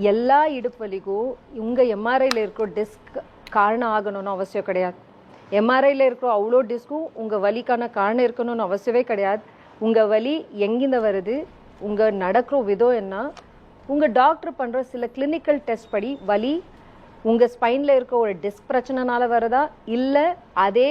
எல்லா இடுப்பு வலிக்கும் உங்கள் எம்ஆர்ஐயில் இருக்கிற டிஸ்க் காரணம் ஆகணும்னு அவசியம் கிடையாது. எம்ஆர்ஐயில் இருக்கிற அவ்வளோ டிஸ்க்கும் உங்கள் வலிக்கான காரணம் இருக்கணும்னு அவசியமே கிடையாது. உங்கள் வலி எங்கிருந்து வருது, உங்கள் நடக்கிற விதம் என்ன, உங்கள் டாக்டர் பண்ணுற சில கிளினிக்கல் டெஸ்ட் படி வலி உங்கள் ஸ்பைனில் இருக்க ஒரு டிஸ்க் பிரச்சனைனால வருதா, இல்லை அதே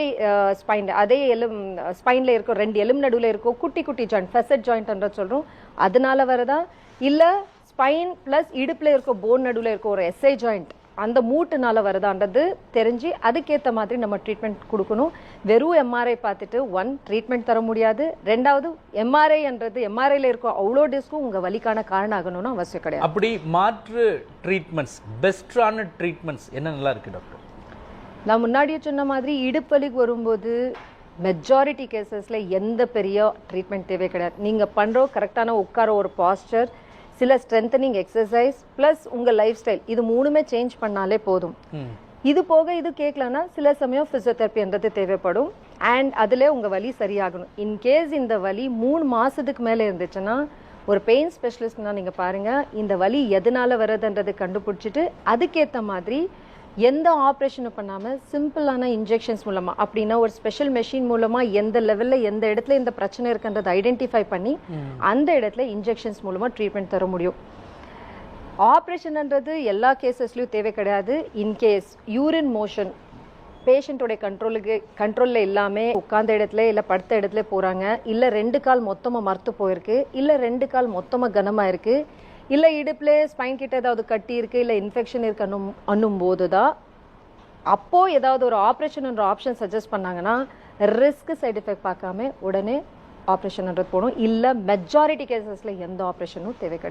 ஸ்பைனில் இருக்க 2 எலும்பு நடுவில் இருக்க குட்டி குட்டி ஜாயிண்ட் ஃபெசட் ஜாயிண்ட்ன்ற சொல்கிறோம் அதனால வருதா, இல்லை ஸ்பைன் ப்ளஸ் இடுப்பில் இருக்க போன் நடுவில் இருக்க ஒரு எஸ்ஐ ஜாயிண்ட் அந்த மூட்டுனால வருதான்றது தெரிஞ்சு அதுக்கேற்ற மாதிரி நம்ம ட்ரீட்மெண்ட் கொடுக்கணும். வெறும் எம்ஆர்ஐ பார்த்துட்டு ட்ரீட்மெண்ட் தர முடியாது. 2வது எம்ஆர்ஐயில் இருக்க அவ்வளோ டிஸ்க்கும் உங்கள் வலிக்கான காரணம் ஆகணும்னு அவசியம் கிடையாது. அப்படி மாற்று ட்ரீட்மெண்ட்ஸ், பெஸ்டான ட்ரீட்மெண்ட்ஸ் என்ன நல்லா இருக்கு டாக்டர்? நான் முன்னாடியே சொன்ன மாதிரி இடுப்பு வலிக்கு வரும்போது மெஜாரிட்டி கேசஸில் எந்த பெரிய ட்ரீட்மெண்ட் தேவை கிடையாது. நீங்கள் பண்ணுற கரெக்டான உட்கார ஒரு பாஸ்டர், சில ஸ்ட்ரென்தனிங் எக்ஸசைஸ் ப்ளஸ் உங்கள் லைஃப் ஸ்டைல், இது 3மே சேஞ்ச் பண்ணாலே போதும். இது போக இது கேட்கலன்னா சில சமயம் ஃபிசியோதெரப்பின்றது தேவைப்படும். அண்ட் அதில் உங்கள் வலி சரியாகணும். இன்கேஸ் இந்த வலி 3 மாதத்துக்கு மேலே இருந்துச்சுன்னா ஒரு பெயின் ஸ்பெஷலிஸ்ட்னா நீங்கள் பாருங்கள், இந்த வலி எதனால வருதுன்றது கண்டுபிடிச்சிட்டு அதுக்கேற்ற மாதிரி எந்த ஆப்ரேஷனும் பண்ணாமல் சிம்பிளான இன்ஜெக்ஷன்ஸ் மூலமாக, அப்படின்னா ஒரு ஸ்பெஷல் மெஷின் மூலமாக எந்த லெவலில் எந்த இடத்துல இந்த பிரச்சனை இருக்குன்றதை ஐடென்டிஃபை பண்ணி அந்த இடத்துல இன்ஜெக்ஷன்ஸ் மூலமாக ட்ரீட்மெண்ட் தர முடியும். ஆப்ரேஷன்ன்றது எல்லா கேசஸ்லையும் தேவை கிடையாது. இன்கேஸ் யூரின் மோஷன் பேஷண்ட்டோடைய கண்ட்ரோலில் இல்லாமல் உட்கார்ந்த இடத்துல இல்லை படுத்த இடத்துல போகிறாங்க, இல்லை 2 கால் மொத்தமாக மறுத்து போயிருக்கு, இல்லை 2 கால் மொத்தமாக கனமாக இருக்குது, இல்லை இடுப்பில் ஸ்பைன் கிட்ட ஏதாவது கட்டி இருக்குது, இல்லை இன்ஃபெக்ஷன் இருக்கு அண்ணும் போது தான் அப்போது ஏதாவது ஒரு ஆப்ரேஷன்ன்ற ஆப்ஷன் சஜஸ்ட் பண்ணாங்கன்னா ரிஸ்க் சைடு எஃபெக்ட் பார்க்காம உடனே ஆப்ரேஷன்ன்றது போகணும். இல்லை மெஜாரிட்டி கேசஸில் எந்த ஆப்ரேஷனும் தேவை கிடையாது.